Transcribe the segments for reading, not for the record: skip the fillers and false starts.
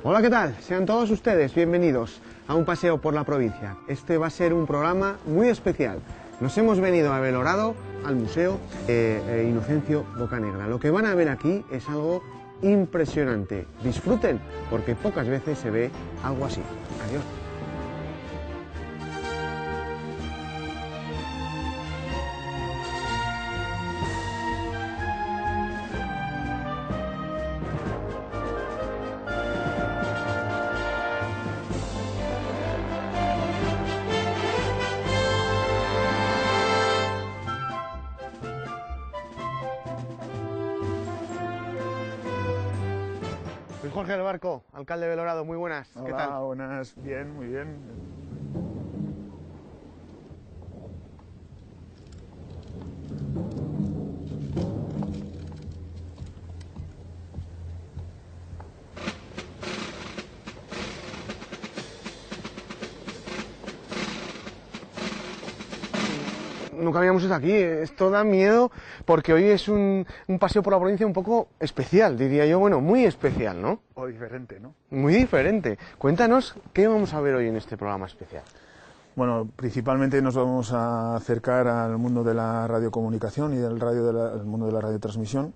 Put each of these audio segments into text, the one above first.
Hola, ¿qué tal? Sean todos ustedes bienvenidos a un paseo por la provincia. Este va a ser un programa muy especial. Nos hemos venido a Belorado, al Museo Inocencio Bocanegra. Lo que van a ver aquí es algo impresionante. Disfruten, porque pocas veces se ve algo así. Adiós. Soy Jorge del Barco, alcalde de Belorado, muy buenas. Hola, ¿qué tal? Buenas, bien, muy bien. Nunca habíamos estado aquí, esto da miedo porque hoy es un paseo por la provincia un poco especial, diría yo, bueno, muy especial, ¿no? O diferente, ¿no? Muy diferente. Cuéntanos qué vamos a ver hoy en este programa especial. Bueno, principalmente nos vamos a acercar al mundo de la radiocomunicación y al mundo de la radiotransmisión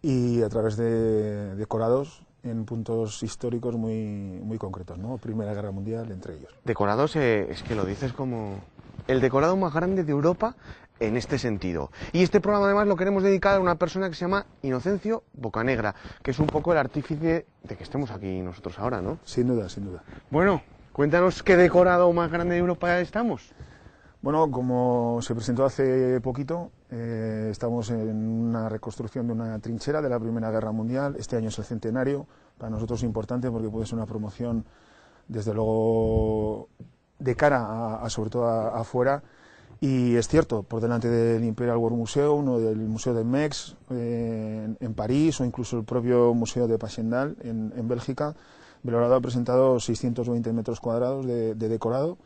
y a través de decorados en puntos históricos muy concretos, ¿no? Primera Guerra Mundial, entre ellos. Decorados, es que lo dices como el decorado más grande de Europa en este sentido. Y este programa además lo queremos dedicar a una persona que se llama Inocencio Bocanegra, que es un poco el artífice de que estemos aquí nosotros ahora, ¿no? Sin duda, sin duda. Bueno, cuéntanos qué decorado más grande de Europa estamos. Bueno, como se presentó hace poquito, estamos en una reconstrucción de una trinchera de la Primera Guerra Mundial. Este año es el centenario, para nosotros es importante porque puede ser una promoción, desde luego, de cara sobre todo afuera. Y es cierto, por delante del Imperial War Museum o del Museo de Metz en París, o incluso el propio Museo de Passchendaele en Bélgica, Belorado ha presentado 620 metros cuadrados de decorado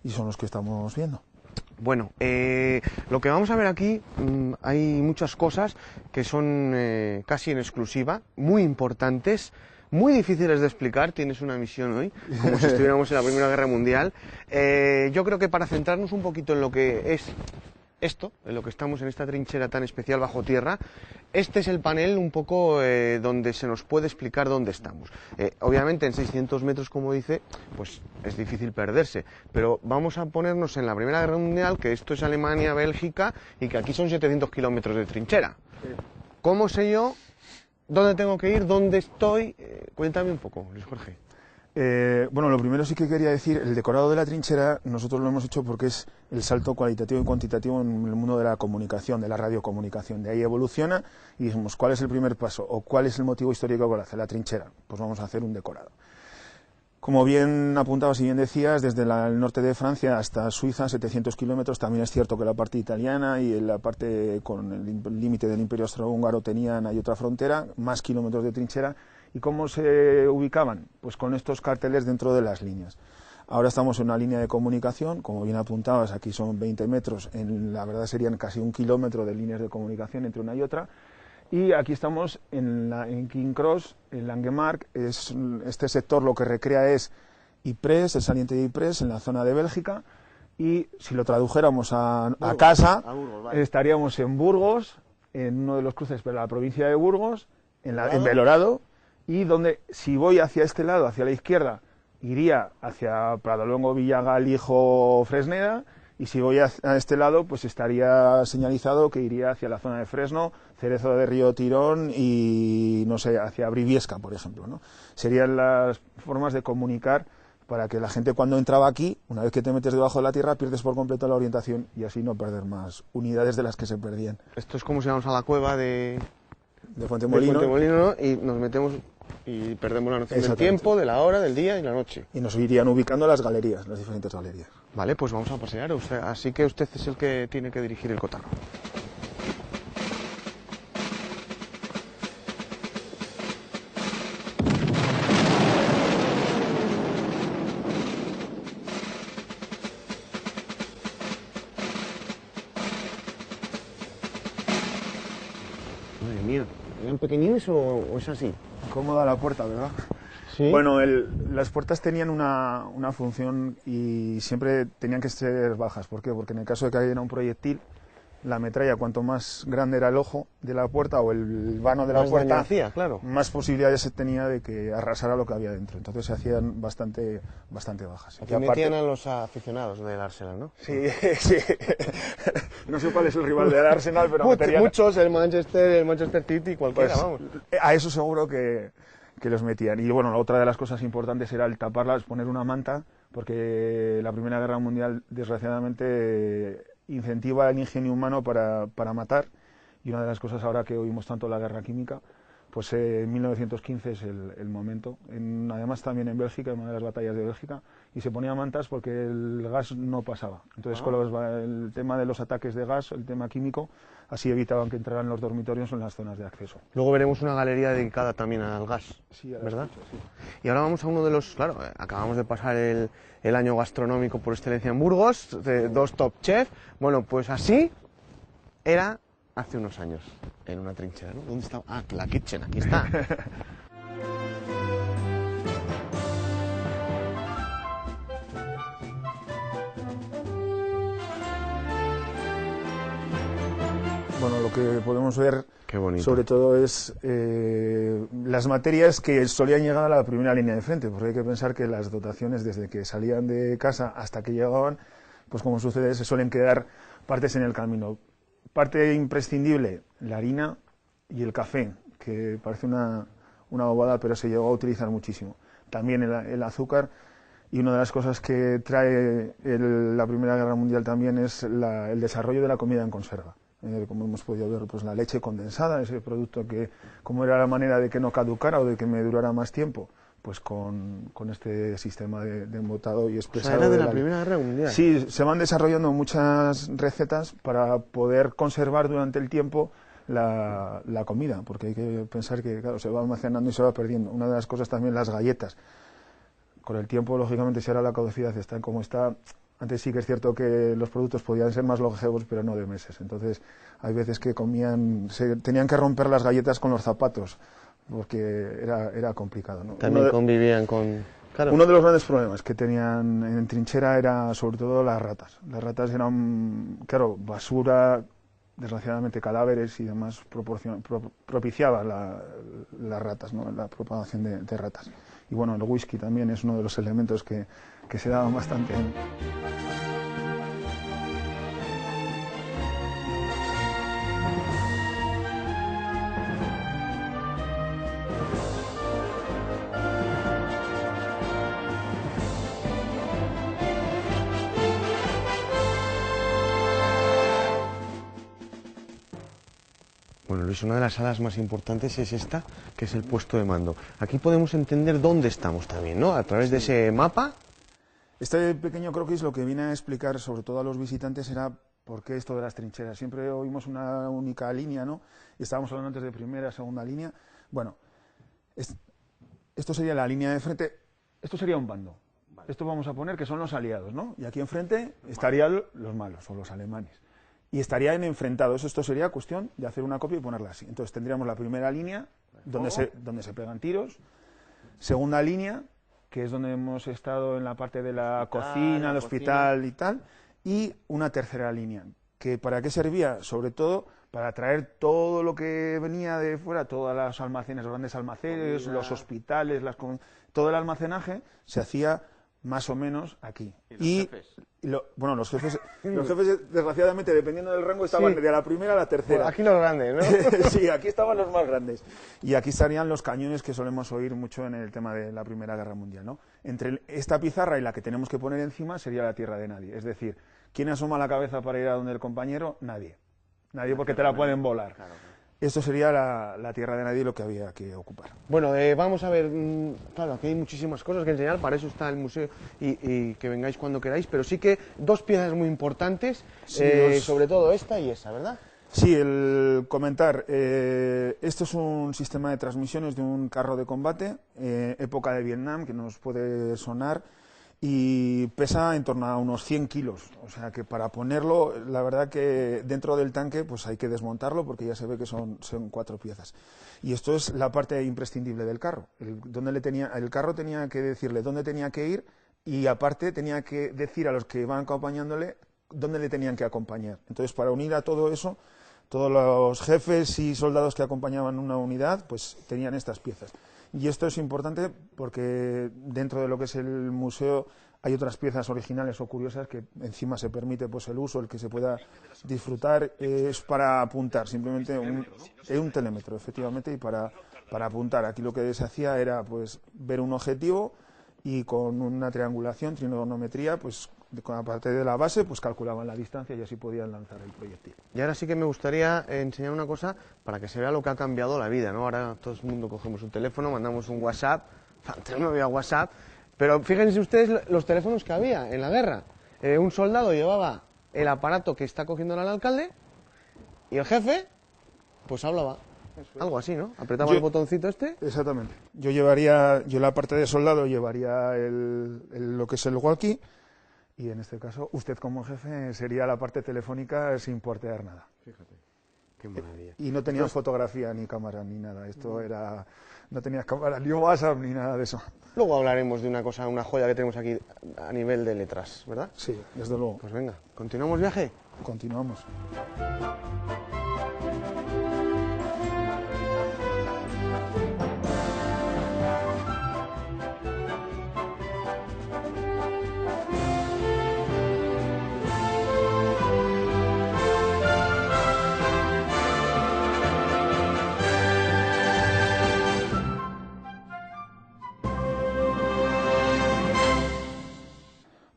y son los que estamos viendo. Bueno, lo que vamos a ver aquí, hay muchas cosas que son casi en exclusiva, muy importantes, muy difíciles de explicar. Tienes una misión hoy, como si estuviéramos en la Primera Guerra Mundial. Yo creo que para centrarnos un poquito en lo que es esto, en lo que estamos en esta trinchera tan especial bajo tierra, este es el panel un poco donde se nos puede explicar dónde estamos. Obviamente en 600 metros, como dice, pues es difícil perderse, pero vamos a ponernos en la Primera Guerra Mundial, que esto es Alemania, Bélgica, y que aquí son 700 kilómetros de trinchera. ¿Cómo sé yo dónde tengo que ir, dónde estoy? Cuéntame un poco, Luis Jorge. Bueno, lo primero sí que quería decir, el decorado de la trinchera nosotros lo hemos hecho porque es el salto cualitativo y cuantitativo en el mundo de la comunicación, de la radiocomunicación. De ahí evoluciona y dijimos, ¿cuál es el primer paso? ¿O cuál es el motivo histórico para hacer la trinchera? Pues vamos a hacer un decorado. Como bien apuntabas y bien decías, desde el norte de Francia hasta Suiza, 700 kilómetros. También es cierto que la parte italiana y la parte con el límite del Imperio Austrohúngaro tenían ahí otra frontera, más kilómetros de trinchera. ¿Y cómo se ubicaban? Pues con estos carteles dentro de las líneas. Ahora estamos en una línea de comunicación, como bien apuntabas, aquí son 20 metros, la verdad serían casi 1 kilómetro de líneas de comunicación entre una y otra. Y aquí estamos en King Cross, en Langemarck. Este sector lo que recrea es Ypres, el saliente de Ypres, en la zona de Bélgica. Y si lo tradujéramos a casa, Burgos, vale. estaríamos en Burgos, en uno de los cruces de la provincia de Burgos, en Belorado, y donde, si voy hacia este lado, hacia la izquierda, iría hacia Pradoluengo, Villagal, Hijo, Fresneda, y si voy a este lado, pues estaría señalizado que iría hacia la zona de Fresno, Cerezo de Río Tirón y, no sé, hacia Briviesca, por ejemplo, ¿no? Serían las formas de comunicar para que la gente, cuando entraba aquí, una vez que te metes debajo de la tierra, pierdes por completo la orientación y así no perder más unidades de las que se perdían. Esto es como si vamos a la cueva de Fuente Molino, ¿no? Y nos metemos y perdemos la noción del tiempo, de la hora, del día y la noche. Y nos irían ubicando las galerías, las diferentes galerías. Vale, pues vamos a pasear, así que usted es el que tiene que dirigir el cotarro. Madre mía, ¿eran pequeñines o es así? Cómoda la puerta, ¿verdad? ¿Sí? Bueno, las puertas tenían una función y siempre tenían que ser bajas. ¿Por qué? Porque en el caso de que cayera un proyectil, la metralla, cuanto más grande era el ojo de la puerta o el vano de la puerta, hacía, claro. más posibilidades se tenía de que arrasara lo que había dentro. Entonces se hacían bastante bajas. Aquí metían a los aficionados del Arsenal, ¿no? Sí, sí. No sé cuál es el rival del Arsenal, pero meterían... muchos, el Manchester City, cualquiera, Pues, vamos. a eso seguro que los metían. Y bueno, otra de las cosas importantes era el taparlas, poner una manta, porque la Primera Guerra Mundial, desgraciadamente, incentiva el ingenio humano para matar. Y una de las cosas ahora que oímos tanto la guerra química, pues en 1915 es el momento. Además también en Bélgica, en una de las batallas de Bélgica, y se ponía mantas porque el gas no pasaba. Entonces con el tema de los ataques de gas, el tema químico, así evitaban que entraran los dormitorios en las zonas de acceso. Luego veremos una galería dedicada también al gas, Sí, ¿verdad? Escucho, sí. Y ahora vamos a uno de los, claro, acabamos de pasar el año gastronómico por excelencia en Burgos, de 2 top chef. Bueno, pues así era hace unos años, en una trinchera, ¿no? ¿Dónde está? Ah, la kitchen, aquí está. Bueno, lo que podemos ver Qué bonito. sobre todo es las materias que solían llegar a la primera línea de frente, porque hay que pensar que las dotaciones desde que salían de casa hasta que llegaban, pues como sucede, se suelen quedar partes en el camino. Parte imprescindible, la harina y el café, que parece una bobada, pero se llegó a utilizar muchísimo. También el azúcar, y una de las cosas que trae la Primera Guerra Mundial también es el desarrollo de la comida en conserva. Como hemos podido ver, pues la leche condensada, ese producto que, como era la manera de que no caducara o de que me durara más tiempo, pues con este sistema de embotado y espesado. O sea, era de la Primera Guerra Mundial. Sí, se van desarrollando muchas recetas para poder conservar durante el tiempo la comida, porque hay que pensar que, claro, se va almacenando y se va perdiendo. Una de las cosas también, las galletas. Con el tiempo, lógicamente, si ahora la caducidad está como está, antes sí que es cierto que los productos podían ser más longevos, pero no de meses. Entonces, hay veces que tenían que romper las galletas con los zapatos, porque era complicado, ¿no? También convivían con... Claro. Uno de los grandes problemas que tenían en trinchera era sobre todo las ratas. Las ratas eran, claro, basura, desgraciadamente cadáveres y demás propiciaba las ratas, ¿no? La propagación de ratas. Y bueno, el whisky también es uno de los elementos que se daban bastante. Bueno, Luis, una de las salas más importantes es esta, que es el puesto de mando. Aquí podemos entender dónde estamos también, ¿no? A través de ese mapa. Este pequeño croquis lo que viene a explicar, sobre todo a los visitantes, era por qué esto de las trincheras. Siempre oímos una única línea, ¿no? Y estábamos hablando antes de primera, segunda línea. Bueno, esto sería la línea de frente. Esto sería un bando. Vale. Esto vamos a poner que son los aliados, ¿no? Y aquí enfrente estarían los malos, o los alemanes. Y estarían enfrentados. Esto sería cuestión de hacer una copia y ponerla así. Entonces tendríamos la primera línea, donde se pegan tiros. Segunda línea, que es donde hemos estado en la parte de la cocina, el hospital y tal. Y una tercera línea, que ¿para qué servía? Sobre todo para traer todo lo que venía de fuera, todos los almacenes, los grandes almacenes, los hospitales, todo el almacenaje se hacía más o menos aquí. ¿Y los jefes? Bueno, los jefes, desgraciadamente, dependiendo del rango, estaban de la primera a la tercera. Bueno, aquí los grandes, ¿no? Sí, aquí estaban los más grandes. Y aquí estarían los cañones que solemos oír mucho en el tema de la Primera Guerra Mundial, ¿no? Entre esta pizarra y la que tenemos que poner encima sería la tierra de nadie. Es decir, ¿quién asoma la cabeza para ir a donde el compañero? Nadie. Nadie, porque te la pueden volar. Claro. Esto sería la tierra de nadie, lo que había que ocupar. Bueno, vamos a ver, claro, aquí hay muchísimas cosas que enseñar, para eso está el museo y que vengáis cuando queráis, pero sí que dos piezas muy importantes, sí, sobre todo esta y esa, ¿verdad? Sí, el comentar, esto es un sistema de transmisiones de un carro de combate, época de Vietnam, que nos puede sonar, y pesa en torno a unos 100 kilos. O sea que para ponerlo, la verdad que dentro del tanque pues hay que desmontarlo porque ya se ve que son 4 piezas. Y esto es la parte imprescindible del carro. El carro tenía que decirle dónde tenía que ir y aparte tenía que decir a los que iban acompañándole dónde le tenían que acompañar. Entonces, para unir a todo eso, todos los jefes y soldados que acompañaban una unidad pues tenían estas piezas. Y esto es importante porque dentro de lo que es el museo hay otras piezas originales o curiosas que encima se permite pues el uso, el que se pueda disfrutar, es para apuntar, simplemente un telémetro, efectivamente, y para apuntar. Aquí lo que se hacía era pues ver un objetivo y con una triangulación, trigonometría, pues a partir de la base, pues calculaban la distancia y así podían lanzar el proyectil. Y ahora sí que me gustaría enseñar una cosa para que se vea lo que ha cambiado la vida, ¿no? Ahora todo el mundo cogemos un teléfono, mandamos un WhatsApp, antes no había WhatsApp, pero fíjense ustedes los teléfonos que había en la guerra. Un soldado llevaba el aparato que está cogiendo el alcalde y el jefe, pues hablaba. Algo así, ¿no? Apretaba el botoncito este. Exactamente. Yo la parte de soldado llevaría lo que es el walkie. Y en este caso, usted como jefe sería la parte telefónica sin portear nada. Fíjate, qué maravilla. Y no tenías fotografía ni cámara ni nada. Esto era... No tenías cámara ni WhatsApp ni nada de eso. Luego hablaremos de una cosa, una joya que tenemos aquí a nivel de letras, ¿verdad? Sí, desde luego. Pues venga, ¿continuamos viaje? Continuamos.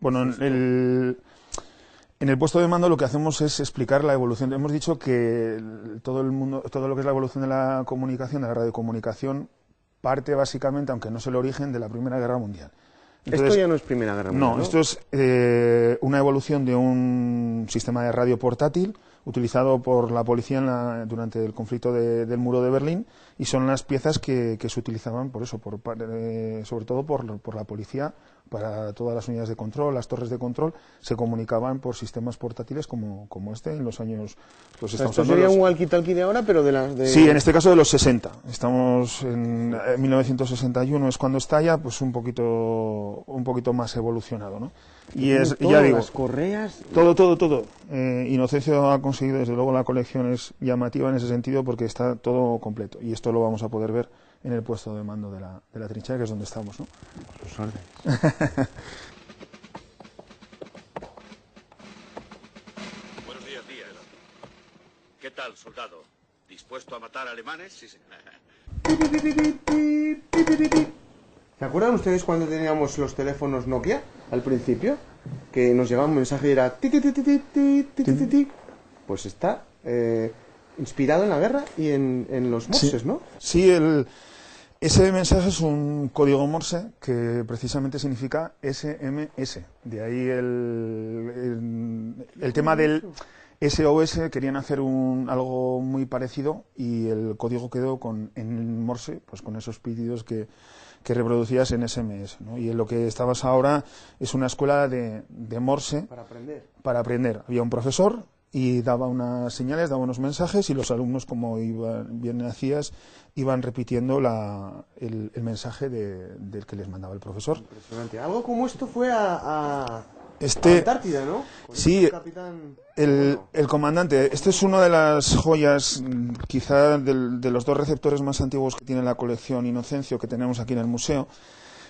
Bueno, en el puesto de mando lo que hacemos es explicar la evolución. Hemos dicho que todo lo que es la evolución de la comunicación, de la radiocomunicación, parte básicamente, aunque no es el origen, de la Primera Guerra Mundial. Entonces, esto ya no es Primera Guerra Mundial. No, esto es una evolución de un sistema de radio portátil utilizado por la policía durante el conflicto del muro de Berlín, y son las piezas que se utilizaban por eso, sobre todo por la policía, para todas las unidades de control, las torres de control, se comunicaban por sistemas portátiles como este en los años... Pues esto sería un walkie-talkie de ahora, pero de las... Sí, en este caso de los 60. Estamos en 1961, es cuando estalla, pues un poquito más evolucionado, ¿no? Y ya digo, las correas... Todo. Inocencio ha conseguido, desde luego la colección es llamativa en ese sentido porque está todo completo. Y esto lo vamos a poder ver en el puesto de mando de la trinchera, que es donde estamos, ¿no? Por sus órdenes. Buenos días, Díaz. ¿Qué tal, soldado? ¿Dispuesto a matar alemanes? Sí, señor. ¿Se acuerdan ustedes cuando teníamos los teléfonos Nokia al principio? Que nos llegaba un mensaje y era ti, ti, ti, ti, ti, ti, ti, ti, ti. Pues está inspirado en la guerra y en los morses, sí, ¿no? Sí, ese mensaje es un código morse que precisamente significa SMS. De ahí el tema del SOS, querían hacer algo muy parecido y el código quedó en morse, pues con esos pitidos que reproducías en SMS, ¿no? Y en lo que estabas ahora es una escuela de morse para aprender. Había un profesor y daba unas señales, daba unos mensajes y los alumnos, como bien hacías, iban repitiendo el mensaje del que les mandaba el profesor. Impresionante. Algo como esto fue a Antártida, ¿no? Sí, el comandante. Este es una de las joyas, quizá de los dos receptores más antiguos que tiene la colección Inocencio, que tenemos aquí en el museo.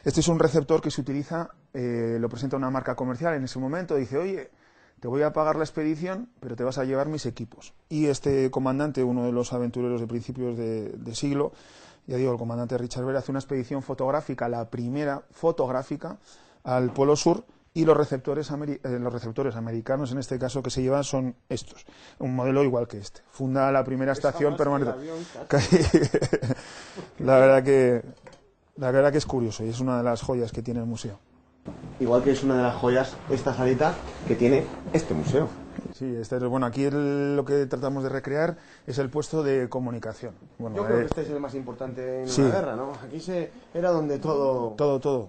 Este es un receptor que se utiliza, lo presenta una marca comercial en ese momento, dice, oye, te voy a pagar la expedición, pero te vas a llevar mis equipos. Y este comandante, uno de los aventureros de principios de siglo, ya digo, el comandante Richard Bell, hace una expedición fotográfica, la primera fotográfica, al Polo Sur, y los receptores americanos, en este caso, que se llevan son estos, un modelo igual que este. Funda la primera estación permanente. La verdad que es curioso y es una de las joyas que tiene el museo. Igual que es una de las joyas esta salita que tiene este museo. Sí, bueno, aquí lo que tratamos de recrear es el puesto de comunicación. Bueno, yo creo que este es el más importante en sí, una guerra, ¿no? Aquí era donde todo...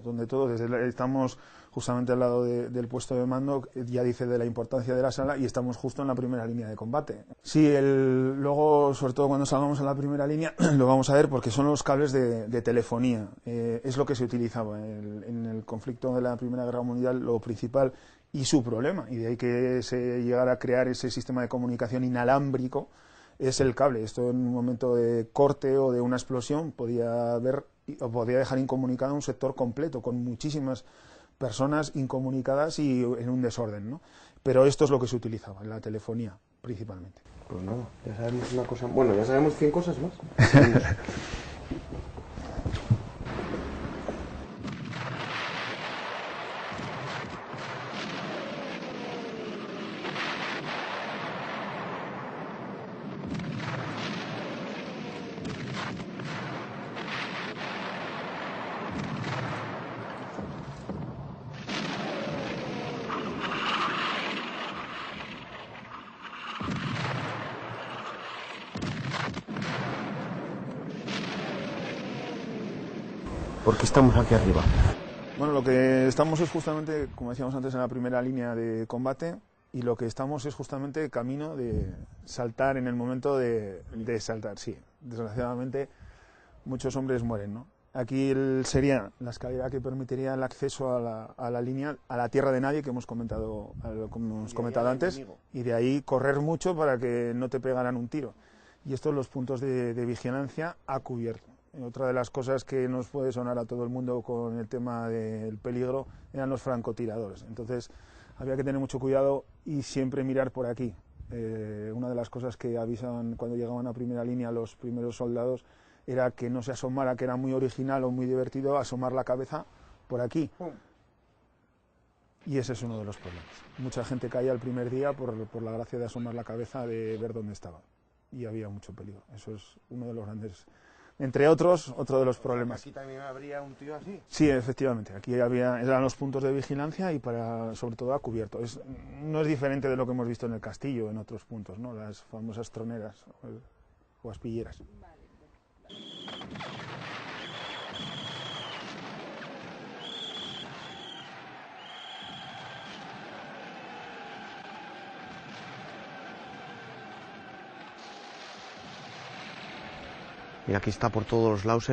Donde todo. Estamos justamente al lado del puesto de mando, ya dice de la importancia de la sala y estamos justo en la primera línea de combate. Sí, luego, sobre todo cuando salgamos a la primera línea, lo vamos a ver porque son los cables de telefonía. Es lo que se utilizaba en el conflicto de la Primera Guerra Mundial, lo principal y su problema, y de ahí que se llegara a crear ese sistema de comunicación inalámbrico, es el cable. Esto en un momento de corte o de una explosión podía dejar incomunicado un sector completo con muchísimas personas incomunicadas y en un desorden, ¿no? Pero esto es lo que se utilizaba en la telefonía principalmente. Pues nada, ya sabemos una cosa, bueno, ya sabemos 100 cosas más. ¿Por qué estamos aquí arriba? Bueno, lo que estamos es justamente, como decíamos antes, en la primera línea de combate, y lo que estamos es justamente camino de saltar en el momento de saltar, sí. Desgraciadamente muchos hombres mueren, ¿no? Aquí sería la escalera que permitiría el acceso a la línea, a la tierra de nadie que hemos comentado, como hemos comentado antes, y de ahí correr mucho para que no te pegaran un tiro. Y estos los puntos de vigilancia a cubierto. Otra de las cosas que nos puede sonar a todo el mundo con el tema del peligro eran los francotiradores. Entonces había que tener mucho cuidado y siempre mirar por aquí. Una de las cosas que avisaban cuando llegaban a primera línea los primeros soldados era que no se asomara, que era muy original o muy divertido asomar la cabeza por aquí. Y ese es uno de los problemas. Mucha gente caía el primer día por la gracia de asomar la cabeza, de ver dónde estaba. Y había mucho peligro. Eso es uno de los grandes... Entre otros, otro de los problemas. ¿Aquí también habría un tío así? Sí, efectivamente. Aquí eran los puntos de vigilancia y sobre todo a cubierto. No es diferente de lo que hemos visto en el castillo, en otros puntos, ¿no? Las famosas troneras o aspilleras. Y aquí está por todos los lados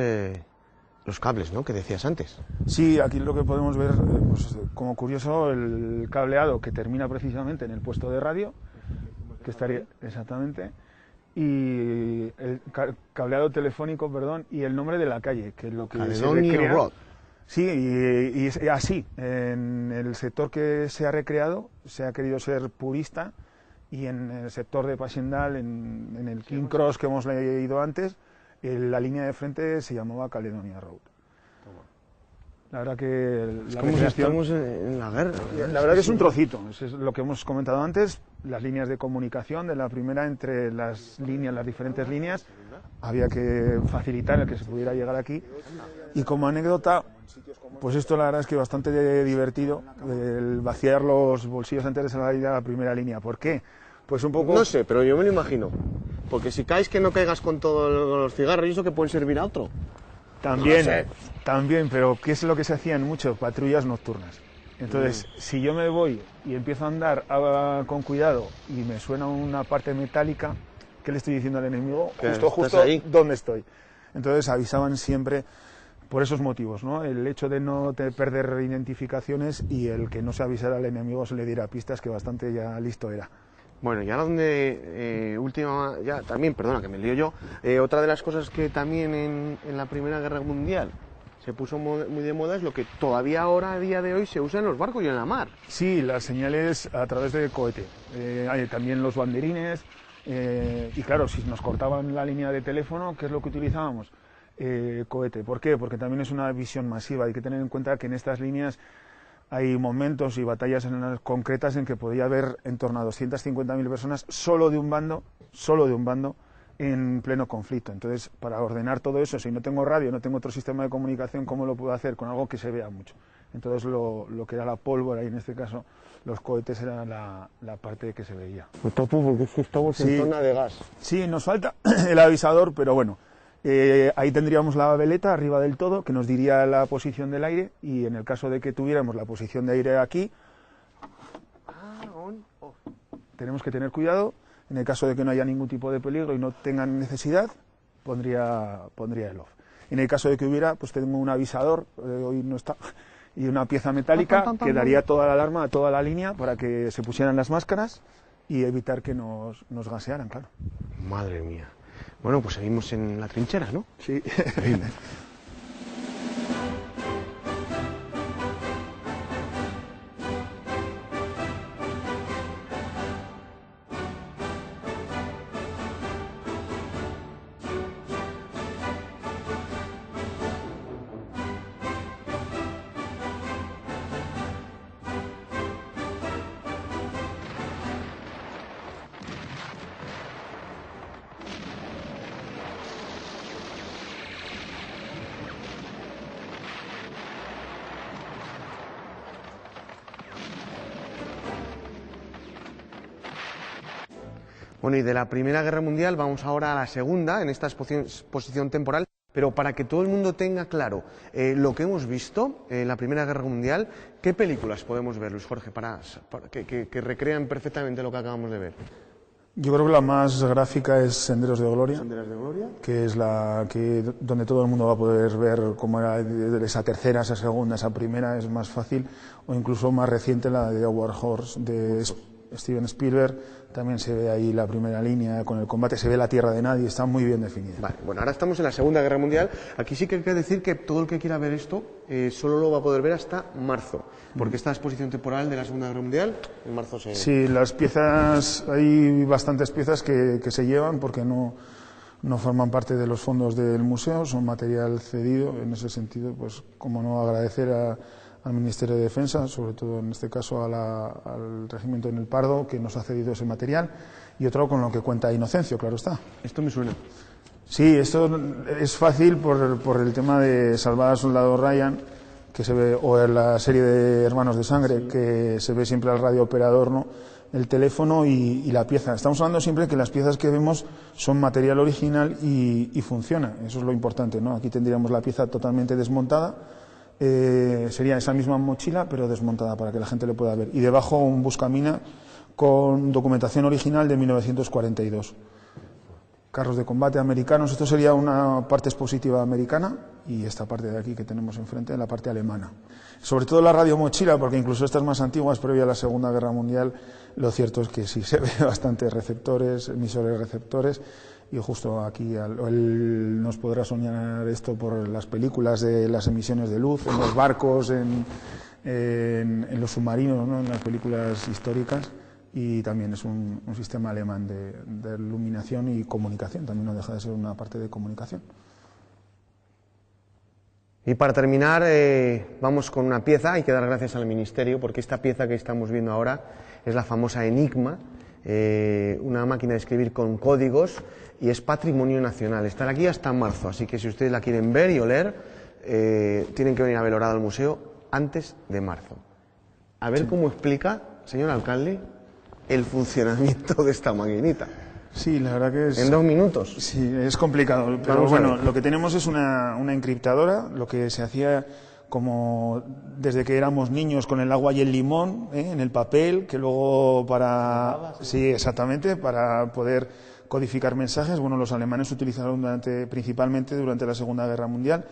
los cables, ¿no?, que decías antes. Sí, aquí lo que podemos ver, pues, como curioso, el cableado que termina precisamente en el puesto de radio, que estaría exactamente, y el cableado telefónico, perdón, y el nombre de la calle, que es lo que se recrea. Road. Sí, y es así. En el sector que se ha recreado se ha querido ser purista, y en el sector de Passchendaele, en el King Cross que hemos leído antes, la línea de frente se llamaba Caledonia Road. La verdad que es como si estamos en la guerra. La verdad que es un trocito, es lo que hemos comentado antes, las líneas de comunicación de la primera entre las diferentes líneas, había que facilitar el que se pudiera llegar aquí. Y como anécdota, pues esto la verdad es que bastante divertido, el vaciar los bolsillos antes de salir a la primera línea. ¿Por qué? Pues un poco... No sé, pero yo me lo imagino. Porque si caes, que no caigas con todos los cigarros y eso, que pueden servir a otro. También, no sé. También, pero ¿qué es lo que se hacían mucho? Patrullas nocturnas. Entonces, si yo me voy y empiezo a andar con cuidado y me suena una parte metálica, ¿qué le estoy diciendo al enemigo? Justo ahí, donde estoy. Entonces avisaban siempre por esos motivos, ¿no? El hecho de no perder identificaciones y el que no se avisara al enemigo se le diera pistas, que bastante ya listo era. Bueno, y ahora donde también, perdona que me lío yo, otra de las cosas que también en la Primera Guerra Mundial se puso muy de moda es lo que todavía ahora, a día de hoy, se usa en los barcos y en la mar. Sí, las señales a través de cohete. Hay también los banderines, y claro, si nos cortaban la línea de teléfono, ¿qué es lo que utilizábamos? Cohete. ¿Por qué? Porque también es una visión masiva. Hay que tener en cuenta que en estas líneas hay momentos y batallas concretas en que podía haber en torno a 250.000 personas solo de un bando en pleno conflicto. Entonces, para ordenar todo eso, si no tengo radio, no tengo otro sistema de comunicación, ¿cómo lo puedo hacer? Con algo que se vea mucho. Entonces, lo que era la pólvora, y en este caso los cohetes, era la parte que se veía. Me topo porque es que estamos en zona de gas. Sí, nos falta el avisador, pero bueno, Ahí tendríamos la veleta arriba del todo, que nos diría la posición del aire, y en el caso de que tuviéramos la posición de aire aquí, tenemos que tener cuidado. En el caso de que no haya ningún tipo de peligro y no tengan necesidad, pondría el off. En el caso de que hubiera, pues tengo un avisador, hoy no está, y una pieza metálica que daría toda la alarma a toda la línea para que se pusieran las máscaras y evitar que nos gasearan, claro. Madre mía. Bueno, pues seguimos en la trinchera, ¿no? Sí. Bueno, y de la Primera Guerra Mundial vamos ahora a la Segunda, en esta exposición temporal, pero para que todo el mundo tenga claro lo que hemos visto en la Primera Guerra Mundial, ¿qué películas podemos ver, Luis Jorge, para que recrean perfectamente lo que acabamos de ver? Yo creo que la más gráfica es Senderos de Gloria, ¿Senderos de Gloria? que es donde todo el mundo va a poder ver cómo era esa tercera, esa segunda, esa primera, es más fácil, o incluso más reciente la de War Horse de Steven Spielberg. También se ve ahí la primera línea con el combate, se ve la tierra de nadie, está muy bien definida. Vale, bueno, ahora estamos en la Segunda Guerra Mundial. Aquí sí que hay que decir que todo el que quiera ver esto solo lo va a poder ver hasta marzo, porque esta exposición temporal de la Segunda Guerra Mundial en marzo se... Sí, las piezas, hay bastantes piezas que se llevan porque no forman parte de los fondos del museo, son material cedido. En ese sentido, pues como no, agradecer al Ministerio de Defensa, sobre todo en este caso al Regimiento en el Pardo, que nos ha cedido ese material, y otro con lo que cuenta Inocencio, claro está. Esto me suena. Sí, esto es fácil por el tema de Salvar al Soldado Ryan, que se ve, o en la serie de Hermanos de Sangre, sí, que se ve siempre al radiooperador, ¿no?, el teléfono y la pieza. Estamos hablando siempre que las piezas que vemos son material original y funciona, eso es lo importante, ¿no? Aquí tendríamos la pieza totalmente desmontada. Sería esa misma mochila pero desmontada para que la gente le pueda ver, y debajo un buscamina con documentación original de 1942, carros de combate americanos. Esto sería una parte expositiva americana, y esta parte de aquí que tenemos enfrente, la parte alemana. Sobre todo la radiomochila, porque incluso estas más antiguas, previa a la Segunda Guerra Mundial, lo cierto es que sí se ve bastantes receptores, emisores receptores. Y justo aquí él nos podrá soñar esto por las películas de las emisiones de luz, en los barcos, en los submarinos, ¿no?, en las películas históricas, y también es un sistema alemán de iluminación y comunicación, también no deja de ser una parte de comunicación. Y para terminar, vamos con una pieza. Hay que dar gracias al Ministerio, porque esta pieza que estamos viendo ahora es la famosa Enigma, una máquina de escribir con códigos, y es patrimonio nacional. Estará aquí hasta marzo, así que si ustedes la quieren ver y oler, tienen que venir a Belorado al museo antes de marzo. A ver cómo explica, señor alcalde, el funcionamiento de esta maquinita. Sí, la verdad que es... ¿En 2 minutos? Sí, es complicado, pero bueno, lo que tenemos es una encriptadora, lo que se hacía como desde que éramos niños con el agua y el limón, en el papel, que luego sí, exactamente, para poder codificar mensajes. Bueno, los alemanes utilizaron principalmente durante la Segunda Guerra Mundial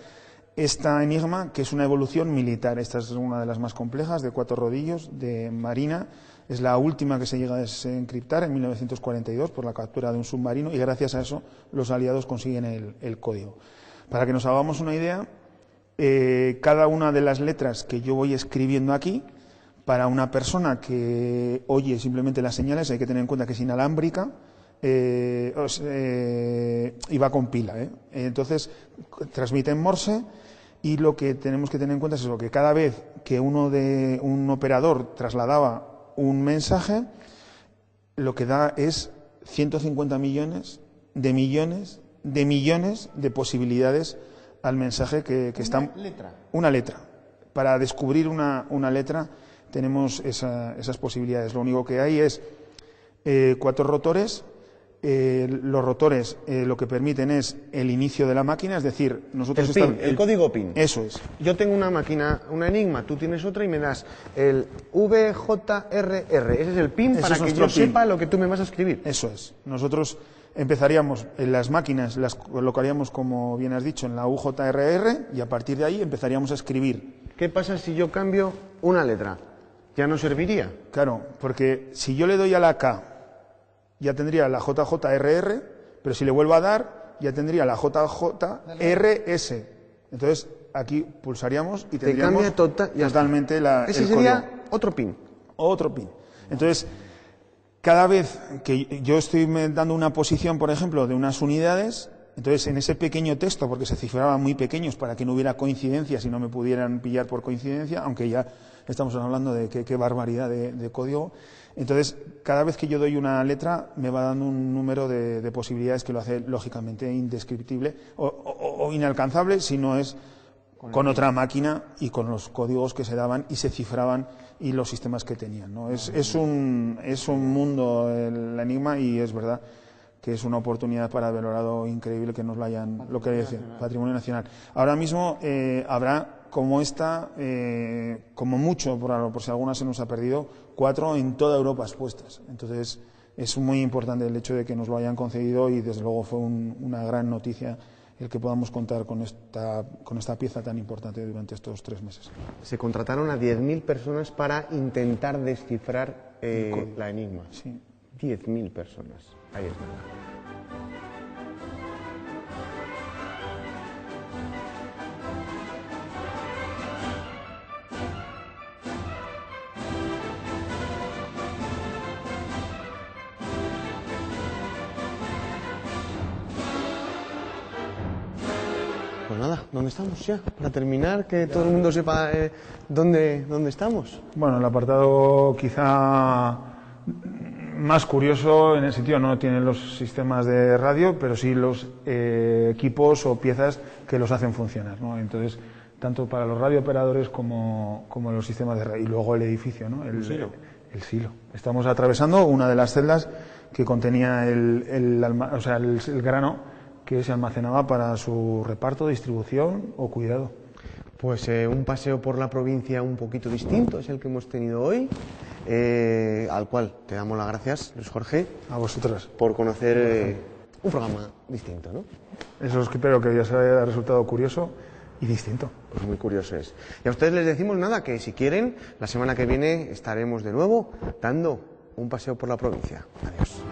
esta Enigma, que es una evolución militar. Esta es una de las más complejas, de 4 rodillos, de marina. Es la última que se llega a desencriptar en 1942 por la captura de un submarino, y gracias a eso los aliados consiguen el código. Para que nos hagamos una idea, cada una de las letras que yo voy escribiendo aquí, para una persona que oye simplemente las señales, hay que tener en cuenta que es inalámbrica, y va con pila, entonces transmite en Morse, y lo que tenemos que tener en cuenta es eso, que cada vez que un operador trasladaba un mensaje, lo que da es 150 millones de posibilidades al mensaje que están... Una letra. Para descubrir una letra tenemos esas posibilidades. Lo único que hay es 4 rotores los rotores lo que permiten es el inicio de la máquina, es decir, nosotros... El código PIN. Eso es. Yo tengo una máquina, una Enigma, tú tienes otra y me das el VJRR. Ese es el PIN Ese para es que nuestro yo PIN. sepa lo que tú me vas a escribir. Eso es. Nosotros empezaríamos en las máquinas, las colocaríamos, como bien has dicho, en la UJRR y a partir de ahí empezaríamos a escribir. ¿Qué pasa si yo cambio una letra? ¿Ya no serviría? Claro, porque si yo le doy a la K, ya tendría la JJRR, pero si le vuelvo a dar, ya tendría la JJRS. Entonces, aquí pulsaríamos y tendríamos cambia totalmente Ese el sería código. otro PIN. Otro PIN. Entonces, cada vez que yo estoy dando una posición, por ejemplo, de unas unidades, entonces en ese pequeño texto, porque se cifraban muy pequeños para que no hubiera coincidencias y no me pudieran pillar por coincidencia, aunque ya estamos hablando de qué barbaridad de código. Entonces, cada vez que yo doy una letra, me va dando un número de posibilidades que lo hace, lógicamente, indescriptible o inalcanzable si no es con otra máquina y con los códigos que se daban y se cifraban y los sistemas que tenían, ¿no? Es un mundo el Enigma y es verdad que es una oportunidad para Belorado increíble que nos lo hayan, lo que decía, Patrimonio Nacional. Ahora mismo habrá como esta, como mucho, por si alguna se nos ha perdido, 4 en toda Europa expuestas. Entonces es muy importante el hecho de que nos lo hayan concedido y desde luego fue una gran noticia el que podamos contar con esta pieza tan importante durante estos 3 meses. Se contrataron a 10.000 personas para intentar descifrar la Enigma. Sí. 10.000 personas. Ahí está. Pues nada, ¿dónde estamos ya? Para terminar, que todo el mundo sepa dónde estamos. Bueno, el apartado quizá más curioso en el sentido no tiene los sistemas de radio, pero sí los equipos o piezas que los hacen funcionar, ¿no? Entonces, tanto para los radiooperadores como los sistemas de radio. Y luego el edificio, ¿no? El silo. Estamos atravesando una de las celdas que contenía el grano que se almacenaba para su reparto, distribución o cuidado. Pues un paseo por la provincia un poquito distinto es el que hemos tenido hoy, al cual te damos las gracias, Luis Jorge. A vosotras. Por conocer un programa distinto, ¿no? Eso espero que os haya resultado curioso y distinto. Pues muy curioso es. Y a ustedes les decimos nada, que si quieren, la semana que viene estaremos de nuevo dando un paseo por la provincia. Adiós.